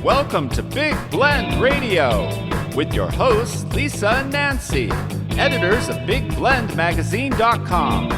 Welcome to Big Blend Radio with your hosts, Lisa and Nancy, editors of BigBlendMagazine.com.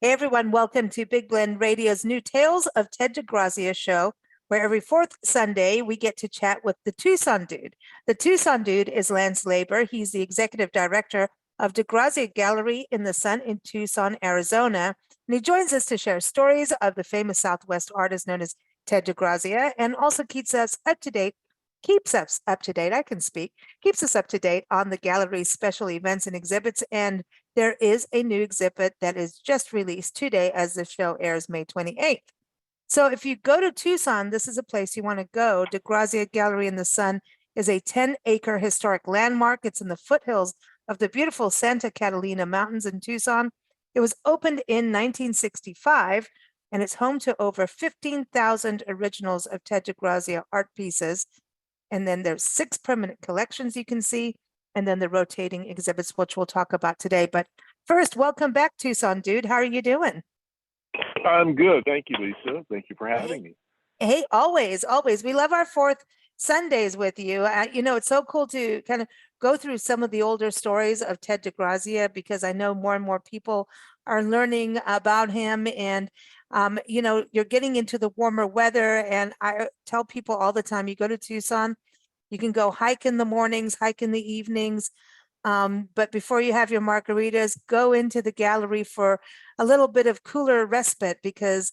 Hey everyone, welcome to Big Blend Radio's new Tales of Ted DeGrazia show, where every fourth Sunday we get to chat with the Tucson Dude. The Tucson Dude is Lance Laber. He's the executive director of DeGrazia Gallery in the Sun in Tucson, Arizona. And he joins us to share stories of the famous Southwest artist known as Ted DeGrazia, and also keeps us up to date on the gallery's special events and exhibits. And there is a new exhibit that is just released today as the show airs May 28th. So if you go to Tucson, this is a place you want to go. DeGrazia Gallery in the Sun is a 10-acre historic landmark. It's in the foothills of the beautiful Santa Catalina Mountains in Tucson. It was opened in 1965, and it's home to over 15,000 originals of Ted DeGrazia art pieces. And then there's 6 permanent collections you can see, and then the rotating exhibits, which we'll talk about today. But first, welcome back, Tucson Dude. How are you doing? I'm good. Thank you, Lisa. Thank you for having me. Hey, always. We love our fourth Sundays with you. It's so cool to kind of go through some of the older stories of Ted DeGrazia, because I know more and more people are learning about him. And you're getting into the warmer weather, and I tell people all the time, you go to Tucson, you can go hike in the mornings, hike in the evenings, but before you have your margaritas, go into the gallery for a little bit of cooler respite, because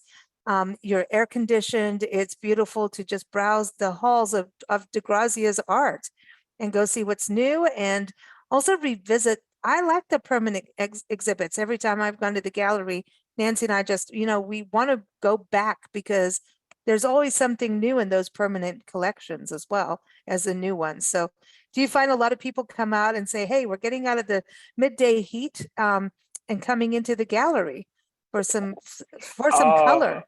you're air conditioned. It's beautiful to just browse the halls of DeGrazia's art and go see what's new, and also revisit. I like the permanent exhibits. Every time I've gone to the gallery, Nancy and I just, we want to go back, because there's always something new in those permanent collections as well as the new ones. So do you find a lot of people come out and say, hey, we're getting out of the midday heat and coming into the gallery for some color?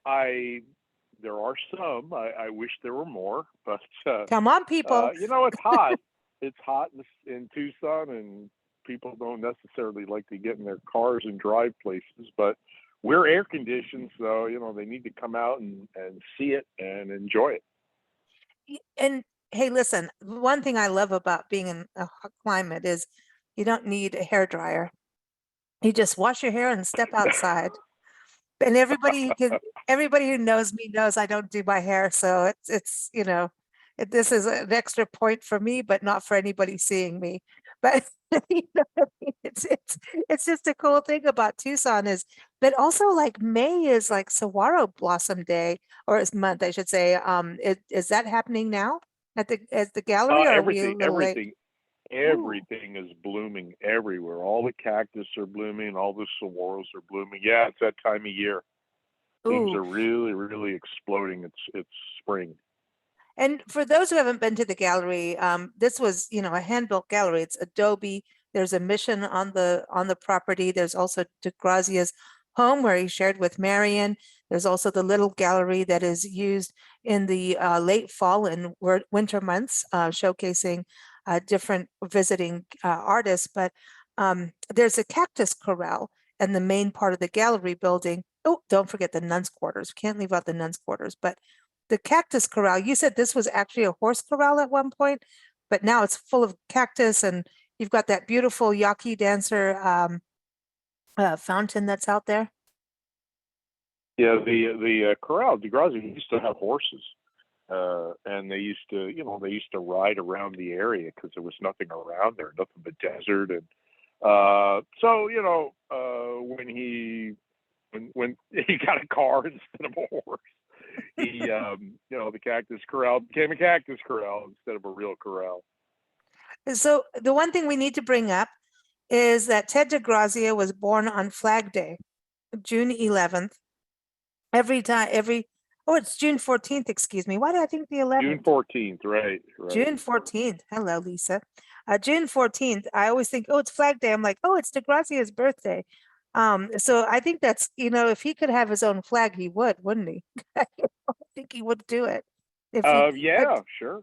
There are some. I wish there were more, but come on, people. It's hot. It's hot in Tucson, and people don't necessarily like to get in their cars and drive places, but we're air conditioned, so they need to come out and see it and enjoy it. And hey, listen, one thing I love about being in a hot climate is you don't need a hair dryer. You just wash your hair and step outside. And everybody who knows me knows I don't do my hair, so it's this is an extra point for me, but not for anybody seeing me. But it's just a cool thing about Tucson but also like May is like saguaro blossom day, or it's month, I should say. Is that happening now at the gallery? Or everything is blooming everywhere. All the cactus are blooming, all the saguaros are blooming. Yeah, it's that time of year. Things are really, really exploding. It's spring. And for those who haven't been to the gallery, this was, a hand-built gallery. It's adobe. There's a mission on the property. There's also DeGrazia's home, where he shared with Marion. There's also the little gallery that is used in the late fall and winter months, showcasing different visiting artists. But there's a cactus corral in the main part of the gallery building. Oh, don't forget the nuns' quarters. We can't leave out the nuns' quarters. But the cactus corral, you said this was actually a horse corral at one point, but now it's full of cactus, and you've got that beautiful Yaqui dancer fountain that's out there. Yeah, the corral, DeGrazia used to have horses, and they used to ride around the area because there was nothing around there, nothing but desert, and when he got a car instead of a horse, the cactus corral became a cactus corral instead of a real corral. So the one thing we need to bring up is that Ted DeGrazia was born on Flag Day, June 11th. It's June 14th, excuse me. Why did I think the 11th? June 14th, right. June 14th. Hello, Lisa. June 14th, I always think, it's Flag Day. I'm like, it's DeGrazia's birthday. So I think that's, if he could have his own flag, he would, wouldn't he? I think he would do it. Yeah, sure.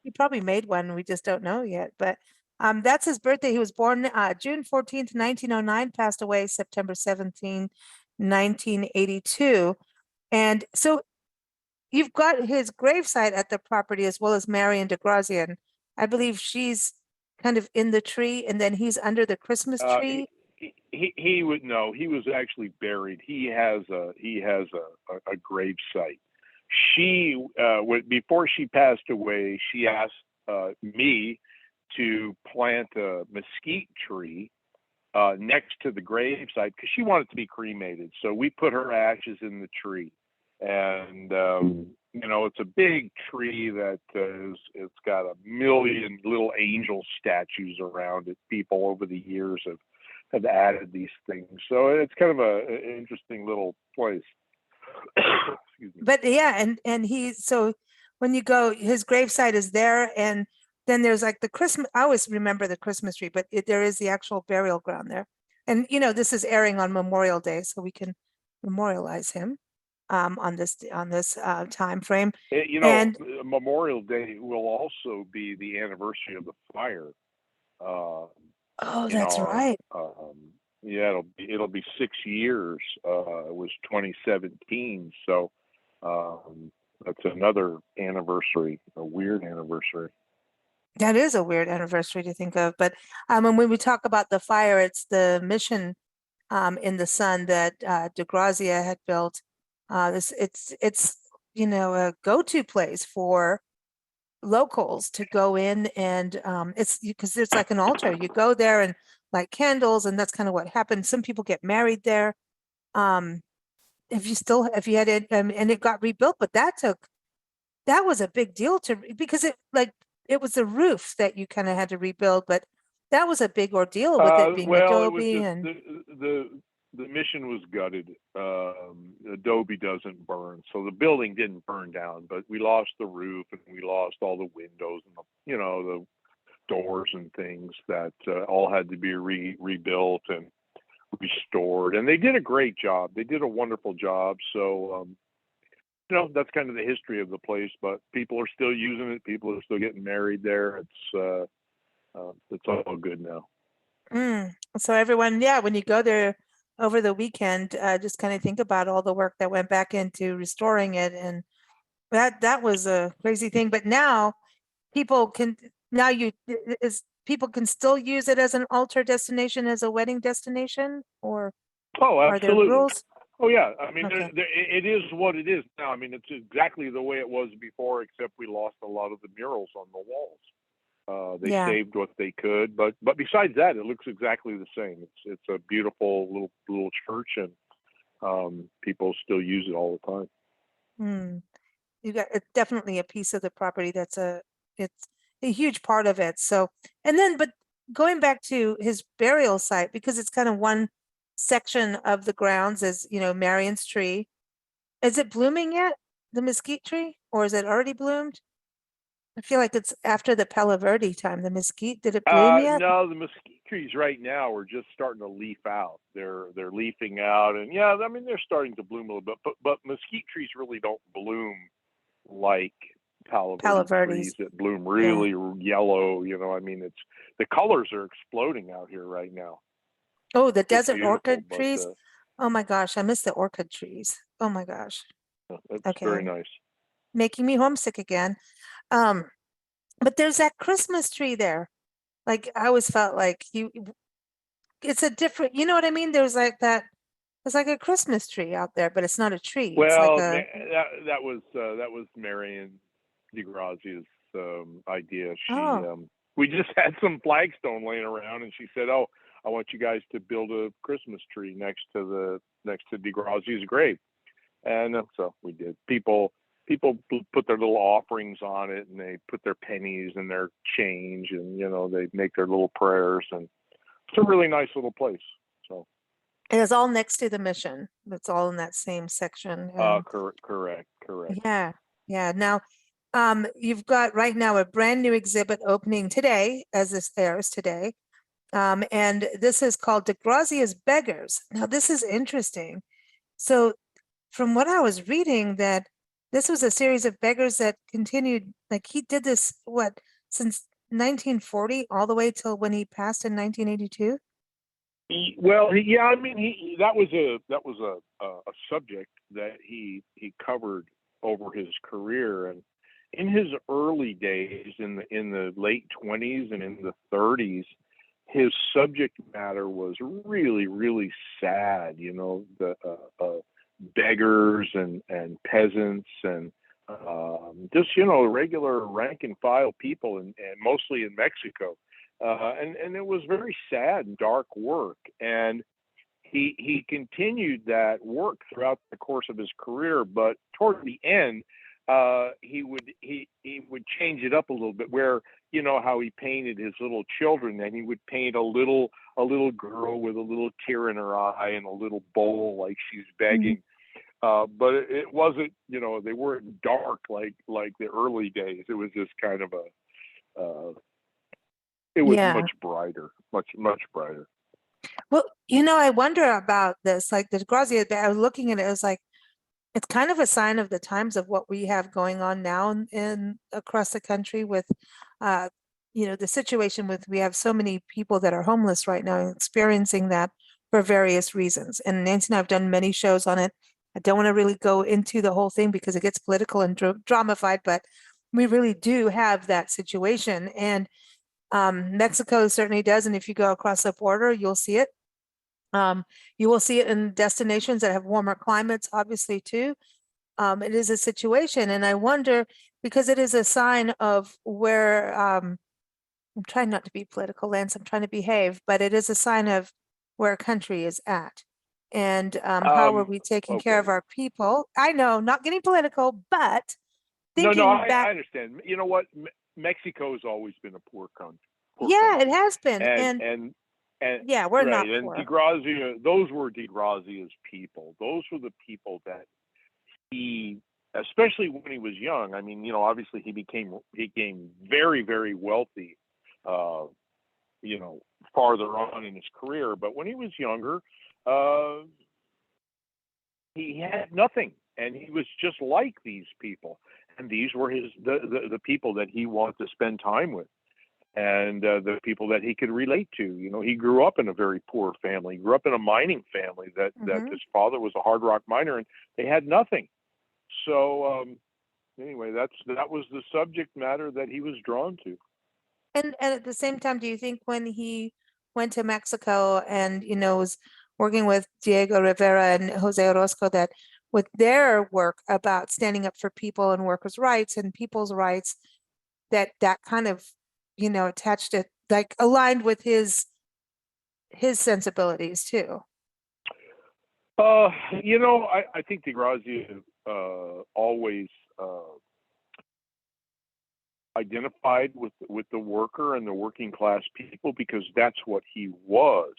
He probably made one. We just don't know yet. But That's his birthday. He was born June 14th, 1909, passed away September 17th, 1982. And so you've got his gravesite at the property as well as Marion DeGrazia. And I believe she's kind of in the tree, and then he's under the Christmas Uh, tree. he would no. He was actually buried. He has a grave site. She before she passed away, she asked me to plant a mesquite tree next to the grave site because she wanted to be cremated. So we put her ashes in the tree, and it's a big tree that it's got a million little angel statues around it. People over the years have added these things, so it's kind of an interesting little place. Excuse me. But yeah, and so when you go, his gravesite is there, and then there's like the Christmas. I always remember the Christmas tree, but there is the actual burial ground there. And this is airing on Memorial Day, so we can memorialize him on this time frame. And Memorial Day will also be the anniversary of the fire. Oh, that's right. Yeah, it'll be 6 years. It was 2017, so that's another anniversary, a weird anniversary. That is a weird anniversary to think of. But and when we talk about the fire, it's the mission in the sun that DeGrazia had built. It's a go-to place for locals to go in, and it's because it's like an altar. You go there and light candles, and that's kind of what happened. Some people get married there. If you had it, and it got rebuilt, but that was a big deal because it was the roof that you kind of had to rebuild, but that was a big ordeal with it being adobe. And the mission was gutted. Adobe doesn't burn, so the building didn't burn down, but we lost the roof and we lost all the windows and the doors and things that all had to be rebuilt and restored. And they did a great job. They did a wonderful job. So that's kind of the history of the place. But people are still using it. People are still getting married there. It's all good now. So everyone, when you go there over the weekend, just kind of think about all the work that went back into restoring it, and that was a crazy thing. But now people can still use it as an altar destination, as a wedding destination, or are there absolutely. rules? Oh yeah, I mean, Okay. it is what it is now. I mean, it's exactly the way it was before, except we lost a lot of the murals on the walls. They saved what they could, but besides that, it looks exactly the same. It's a beautiful little church, and people still use it all the time. You got it's definitely a piece of the property it's a huge part of it. So, but going back to his burial site, because it's kind of one section of the grounds, as Marion's tree. Is it blooming yet, the mesquite tree, or is it already bloomed? I feel like it's after the Palo Verde time. The mesquite, did it bloom yet? No, the mesquite trees right now are just starting to leaf out. They're leafing out, and I mean, they're starting to bloom a little bit. But mesquite trees really don't bloom like Palo Verde trees that bloom really yellow. I mean, it's the colors are exploding out here right now. Oh, the desert orchid trees. Oh my gosh, I miss the orchid trees. Oh my gosh. That's very nice. Making me homesick again. But there's that Christmas tree there. Like I always felt like it's a different, you know what I mean? There's like that. It's like a Christmas tree out there, but it's not a tree. Well, it's like that was Marion DeGrazia's idea. We just had some flagstone laying around, and she said, "Oh, I want you guys to build a Christmas tree next to DeGrazia's grave," and so we did. People put their little offerings on it, and they put their pennies and their change, and they make their little prayers, and it's a really nice little place. So it's all next to the mission. It's all in that same section. Correct. Yeah. Now, you've got right now a brand new exhibit opening today, as this airs today. And this is called DeGrazia's Beggars. Now, this is interesting. So from what I was reading, that this was a series of beggars that continued, like he did this, since 1940 all the way till when he passed in 1982? Yeah, I mean, that was a subject that he covered over his career, and in his early days, in the late 20s and in the 30s, his subject matter was really, really sad. You know, the beggars and peasants and just regular rank and file people, and mostly in Mexico. And it was very sad and dark work. And he continued that work throughout the course of his career, but toward the end, he would change it up a little bit. Where how he painted his little children, and he would paint a little girl with a little tear in her eye and a little bowl like she's begging. But it wasn't, they weren't dark like the early days. It was just kind of it was Yeah. much brighter, much brighter. Well, I wonder about this. Like the DeGrazia, I was looking at it, it was like, it's kind of a sign of the times of what we have going on now in across the country with, the situation with, we have so many people that are homeless right now and experiencing that for various reasons. And Nancy and I have done many shows on it. I don't want to really go into the whole thing because it gets political and dramified, but we really do have that situation. And Mexico certainly does. And if you go across the border, you'll see it. You will see it in destinations that have warmer climates, obviously, too. It is a situation. And I wonder, because it is a sign of where, I'm trying not to be political, Lance, I'm trying to behave, but it is a sign of where a country is at. And how are we taking care of Okay. our people? I know, not getting political, but No, thinking I back. understand. You know what? Mexico has always been a poor country. Yeah, it has been. And yeah, we're not right. And poor. DeGrazia, those were DeGrazia's people. Those were the people that he, especially when he was young. I mean, obviously he became very, very wealthy, farther on in his career. But when he was younger, he had nothing, and he was just like these people. And these were the people that he wanted to spend time with, and the people that he could relate to. He grew up in a very poor family. He grew up in a mining family that his father was a hard rock miner, and they had nothing. So anyway, that was the subject matter that he was drawn to. And at the same time, do you think when he went to Mexico and, was working with Diego Rivera and Jose Orozco, that with their work about standing up for people and workers' rights and people's rights, that kind of, attached it, like aligned with his sensibilities too? I think DeGrazia always identified with the worker and the working class people, because that's what he was.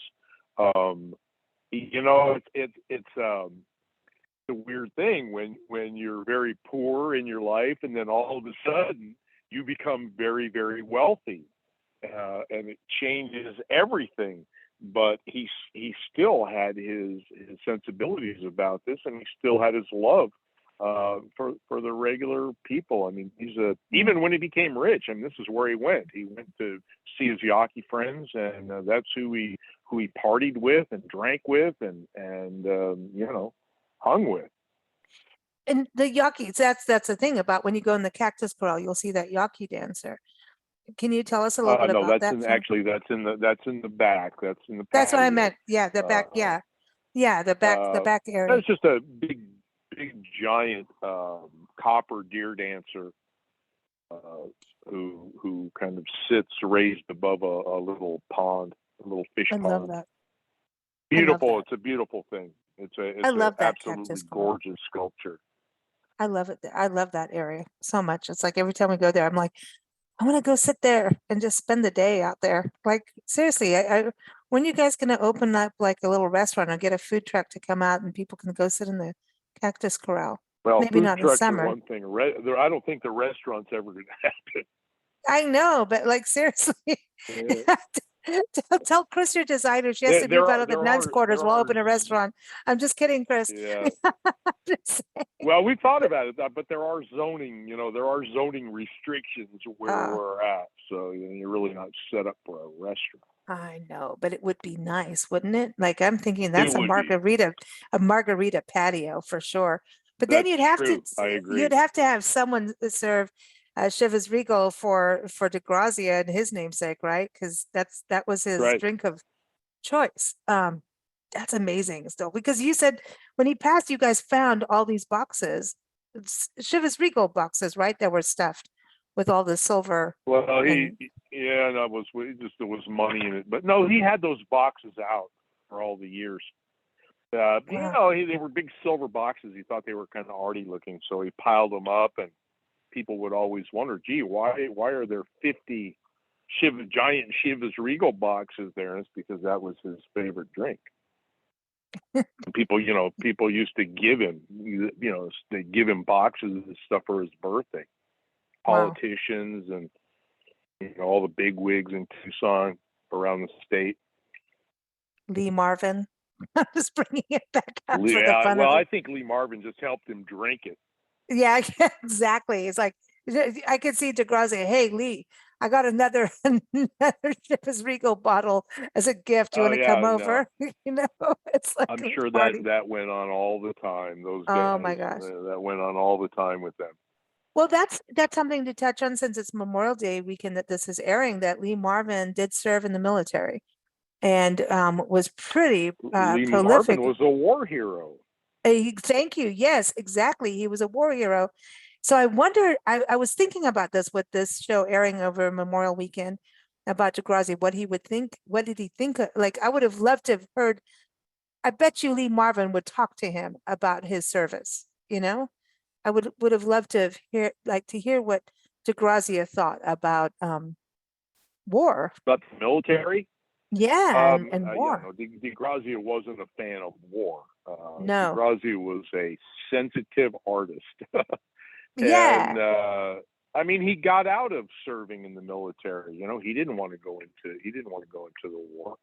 It's a weird thing when you're very poor in your life, and then all of a sudden you become very, very wealthy, and it changes everything. But he still had his sensibilities about this, and he still had his love for the regular people. I mean, even when he became rich, and this is where he went. He went to see his Yaqui friends, and that's who he partied with and drank with and hung with. And the Yaquis, that's the thing about when you go in the Cactus Corral, you'll see that Yaqui dancer. Can you tell us a little bit No, about that's that? actually that's in the back. That's in the patio. That's what I meant. Yeah, the back. Yeah, the back area. That's just a big giant copper deer dancer who kind of sits raised above a little pond, a little fish pond. I love that. Beautiful. It's a beautiful thing. It's I love an that absolutely gorgeous sculpture. I love it. I love that area so much. It's like every time we go there, I'm like, I want to go sit there and just spend the day out there. Like seriously, when you guys gonna open up like a little restaurant or get a food truck to come out and people can go sit in the Cactus Corral? Well, maybe not in trucks summer. are one thing. I don't think the restaurant's ever going to happen. I know, but like seriously, Yeah. Tell Chris, your designer, she has There, to there move out are of the nuns' quarters. there We'll are open a restaurant. I'm just kidding, Chris. yeah. Just Well, we thought about it, but there are zoning, there are zoning restrictions where uh, we're at. So you're really not set up for a restaurant. I know, but it would be nice, wouldn't it? Like I'm thinking It that's would be. a margarita patio for sure. But then That's true. I you'd agree. have to have someone serve Chivas Regal for DeGrazia and his namesake, right? Because that was his Right. drink of choice. That's amazing still, because you said when he passed, you guys found all these boxes, Chivas Regal boxes, right? That were stuffed with all the silver Well, and yeah, that was there was money in it, but no, he had those boxes out for all the years. wow. They were big silver boxes. He thought they were kind of arty looking, so he piled them up, and people would always wonder, gee, why are there 50 giant Chivas Regal boxes there? And it's because that was his favorite drink. And people used to give him, they give him boxes and stuff for his birthday. Wow. Politicians and all the big wigs in Tucson around the state. Lee Marvin. I'm just bringing it back up for the Yeah, fun well, of I it. think Lee Marvin just helped him drink it. Yeah, exactly. It's like I could see DeGrazia. Hey, Lee, I got another another Chivas Regal bottle as a gift. You Oh want to come yeah, no, over? It's like I'm a sure party. that went on all the time. Those Oh guys, my gosh. that went on all the time with them. Well, that's something to touch on since it's Memorial Day weekend that this is airing, that Lee Marvin did serve in the military and was pretty Lee Marvin prolific. was a war hero. Thank you. Yes, exactly. He was a war hero. So I wonder, I was thinking about this with this show airing over Memorial Weekend about DeGrazia, what he would think, what did he think? Like, I would have loved to have heard, I bet you Lee Marvin would talk to him about his service, I would have loved to have to hear what DeGrazia thought about war. About the military. Yeah, and Yeah, war. no, DeGrazia wasn't a fan of war. No. DeGrazia was a sensitive artist, and Yeah. I mean, he got out of serving in the military. He didn't want to go into the war.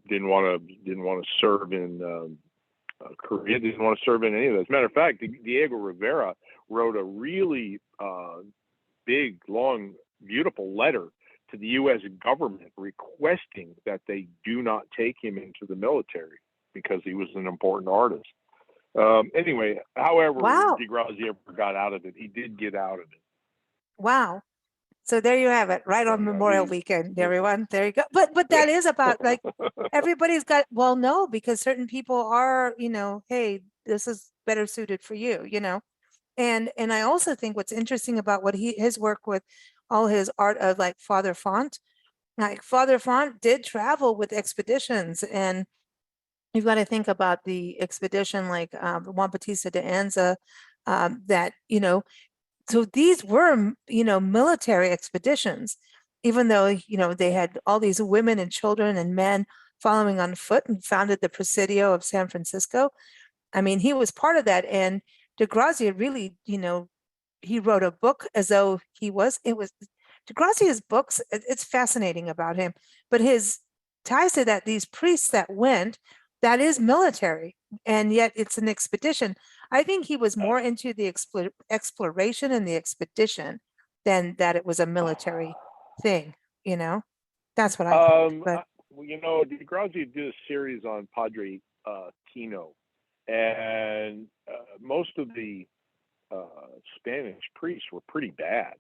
Didn't want to serve in Korea. Didn't want to serve in any of those. As a matter of fact, Diego Rivera wrote a really big, long, beautiful letter to the U.S. government requesting that they do not take him into the military because he was an important artist. Anyway, however, Wow. DeGrazia got out of it. He did get out of it. Wow. So there you have it, right So on Memorial Weekend, everyone. There you go. But that is about like everybody's got, well, no, because certain people are, hey, this is better suited for you, And I also think what's interesting about what his work with all his art of like Father Font, like Father Font did travel with expeditions, and you've got to think about the expedition like Juan Bautista de Anza, that, so these were, military expeditions, even though, they had all these women and children and men following on foot and founded the Presidio of San Francisco. I mean, he was part of that. And DeGrazia really, he wrote a book as though it was DeGrazia's books. It's fascinating about him, but his ties to that, these priests that went, that is military, and yet it's an expedition. I think he was more into the exploration and the expedition than that it was a military thing, That's what I think. But DeGrazia did a series on Padre Kino, and most of the Spanish priests were pretty bad.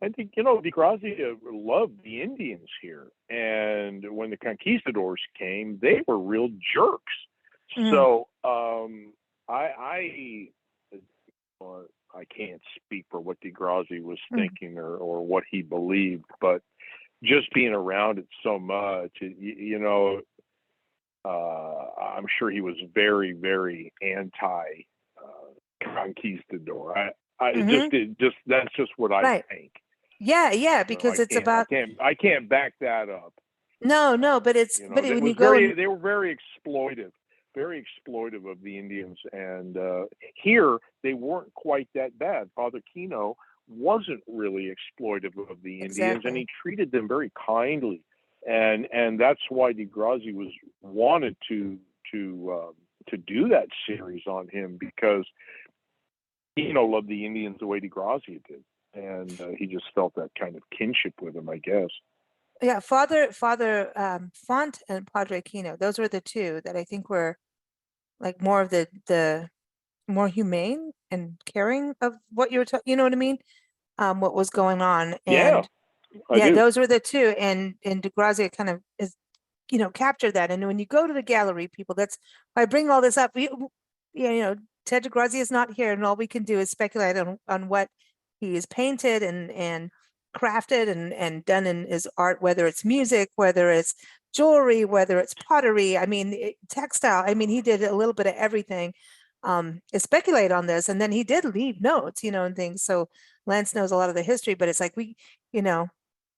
I think, DeGrazia loved the Indians here. And when the conquistadors came, they were real jerks. Mhm. So I can't speak for what DeGrazia was thinking or what he believed, but just being around it so much, I'm sure he was very, very anti conquistador. That's just what I Right. think. Yeah, because it's about I can't back that up. no, but it's but when you go they were very exploitive of the Indians, and here they weren't quite that bad. Father Kino wasn't really exploitive of the Indians, and Exactly. he treated them very kindly, and that's why DeGrazia was wanted to do that series on him, because he loved the Indians the way DeGrazia did, and he just felt that kind of kinship with them, I guess. Yeah, Father Font and Padre Kino, those were the two that I think were like more of the more humane and caring of what you were talking, you know what I mean? What was going on. Yeah, And I yeah, do. those were the two. And DeGrazia kind of is, captured that. And when you go to the gallery, people, that's why I bring all this up. Ted DeGrazia is not here, and all we can do is speculate on what he has painted and crafted and done in his art, whether it's music, whether it's jewelry, whether it's pottery. I mean, textile. I mean, he did a little bit of everything. Speculate on this, and then he did leave notes, and things. So Lance knows a lot of the history, but it's like you know,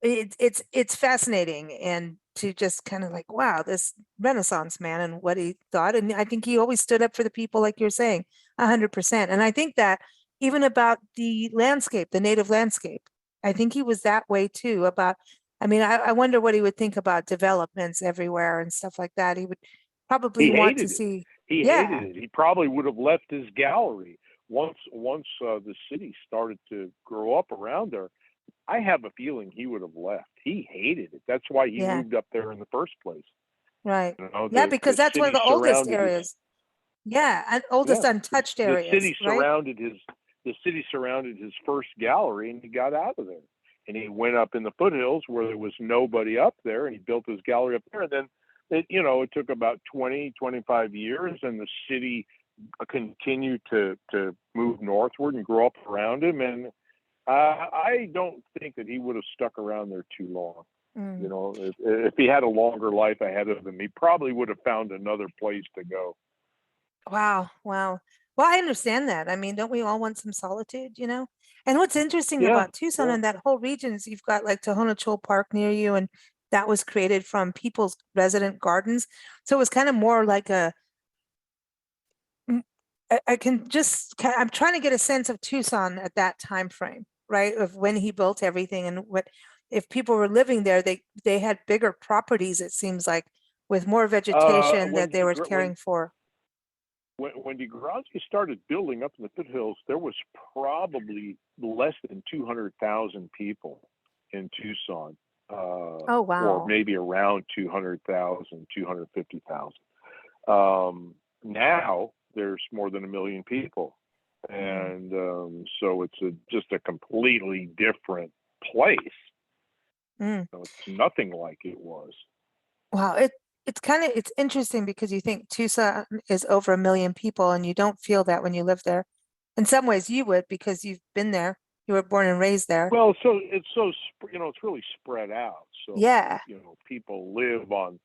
it's fascinating, and to just kind of like, wow, this Renaissance man and what he thought. And I think he always stood up for the people, like you're saying, 100%. And I think that even about the landscape, the native landscape, I think he was that way too. I mean, I wonder what he would think about developments everywhere and stuff like that. He would probably He want to hated it. see, He yeah, hated it. He probably would have left his gallery once the city started to grow up around there. I have a feeling he would have left. He hated it. That's why he yeah, moved up there in the first place. right. Yeah, The because that's one of city the oldest surrounded his areas. Yeah, and oldest yeah. untouched The areas, city right? surrounded his first gallery, and he got out of there. And he went up in the foothills where there was nobody up there, and he built his gallery up there. And then it took about 20-25 years, and the city continued to move northward and grow up around him. And I don't think that he would have stuck around there too long. Mm. If he had a longer life ahead of him, he probably would have found another place to go. Wow, wow. Well, I understand that. I mean, don't we all want some solitude, you know? And what's interesting Yeah, about Tucson yeah. and that whole region is you've got like Tohono Chul Park near you, and that was created from people's resident gardens. So it was kind of more like mm, I can just, I'm trying to get a sense of Tucson at that time frame, right? Of when he built everything and what, if people were living there, they had bigger properties, it seems like, with more vegetation that When they De, were caring for. when DeGrazia started building up in the foothills, there was probably less than 200,000 people in Tucson, Oh, or wow. maybe around 200,000, 250,000. Now there's more than 1 million people, Mm. and so it's just a completely different place. Mm. It's nothing like it was. Wow, it's interesting because you think Tucson is over 1 million people and you don't feel that when you live there. In some ways you would because you've been there. You were born and raised there. Well, it's really spread out. So Yeah. people live on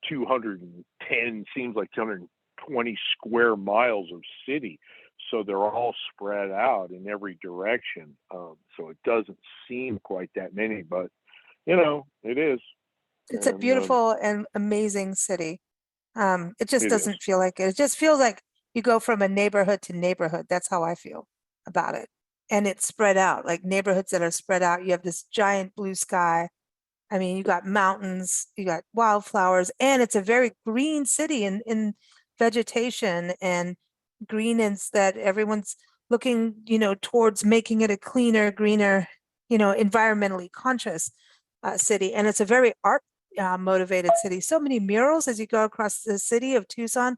210, seems like 220 square miles of city. So they're all spread out in every direction. So it doesn't seem quite that many, but it is. It's a And beautiful and amazing city. It just it is. doesn't feel like it. It just feels like you go from a neighborhood to neighborhood. That's how I feel about it. And it's spread out, like neighborhoods that are spread out. You have this giant blue sky. I mean, you got mountains, you got wildflowers, and it's a very green city in vegetation and green, and that everyone's looking, towards making it a cleaner, greener, environmentally conscious city. And it's a very art motivated city. So many murals as you go across the city of Tucson.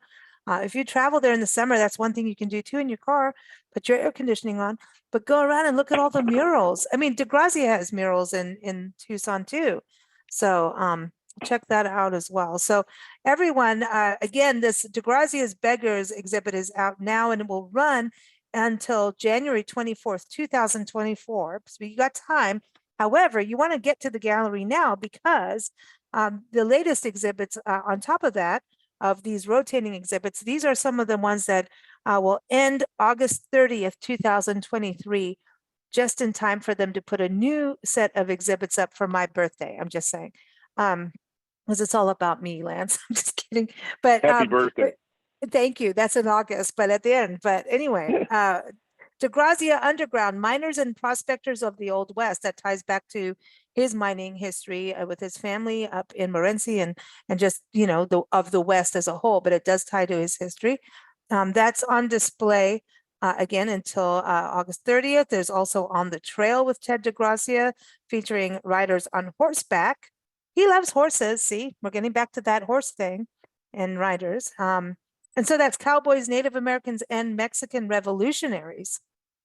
If you travel there in the summer, that's one thing you can do too in your car. Put your air conditioning on, but go around and look at all the murals. I mean, DeGrazia has murals in Tucson too. So check that out as well. So everyone, again, this DeGrazia's Beggars exhibit is out now and it will run until January 24th, 2024. So you got time. However, you want to get to the gallery now because the latest exhibits on top of that, of these rotating exhibits, these are some of the ones that will end August 30th, 2023, just in time for them to put a new set of exhibits up for my birthday. I'm just saying, because it's all about me, Lance. I'm just kidding. But Happy birthday. thank you. That's in August, but at the end. But anyway, DeGrazia Underground, miners and prospectors of the Old West. That ties back to his mining history with his family up in Morenci and just, of the West as a whole, but it does tie to his history. That's on display again until August 30th. There's also On the Trail with Ted DeGrazia, featuring riders on horseback. He loves horses. See, we're getting back to that horse thing and riders. And so that's cowboys, Native Americans, and Mexican revolutionaries.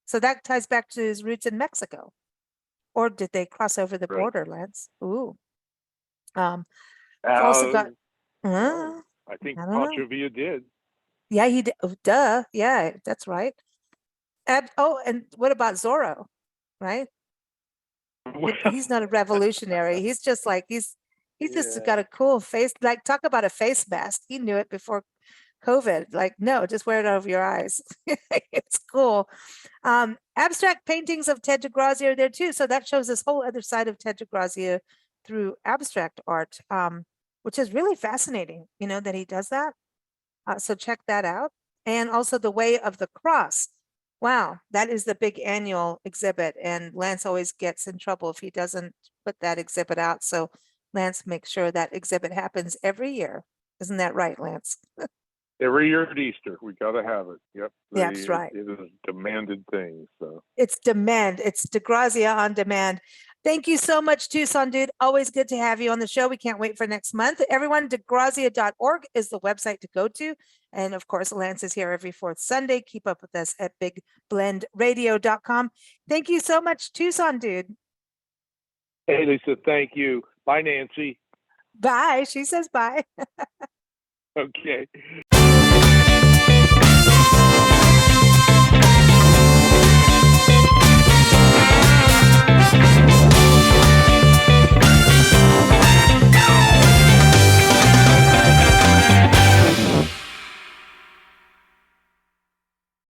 So that ties back to his roots in Mexico. Or did they cross over the Right. border, Lance? Ooh. We've also got, I think I don't know. Pancho Villa did. Yeah, he did. Oh, duh. Yeah, that's right. And what about Zorro? Right? He's not a revolutionary. He's just like, he's just Yeah. got a cool face. Like, talk about a face mask. He knew it before COVID. Like, no, just wear it over your eyes. It's cool. Abstract paintings of Ted DeGrazia are there too. So that shows this whole other side of Ted DeGrazia through abstract art, which is really fascinating, that he does that. So check that out. And also The Way of the Cross. Wow, that is the big annual exhibit. And Lance always gets in trouble if he doesn't put that exhibit out. So Lance makes sure that exhibit happens every year. Isn't that right, Lance? Every year at Easter, we got to have it. Yep. That's right. It is a demanded thing. So It's demand. It's DeGrazia on demand. Thank you so much, Tucson dude. Always good to have you on the show. We can't wait for next month. Everyone, DeGrazia.org is the website to go to. And of course, Lance is here every fourth Sunday. Keep up with us at bigblendradio.com. Thank you so much, Tucson dude. hey, Lisa, thank you. Bye, Nancy. Bye. She says bye. Okay.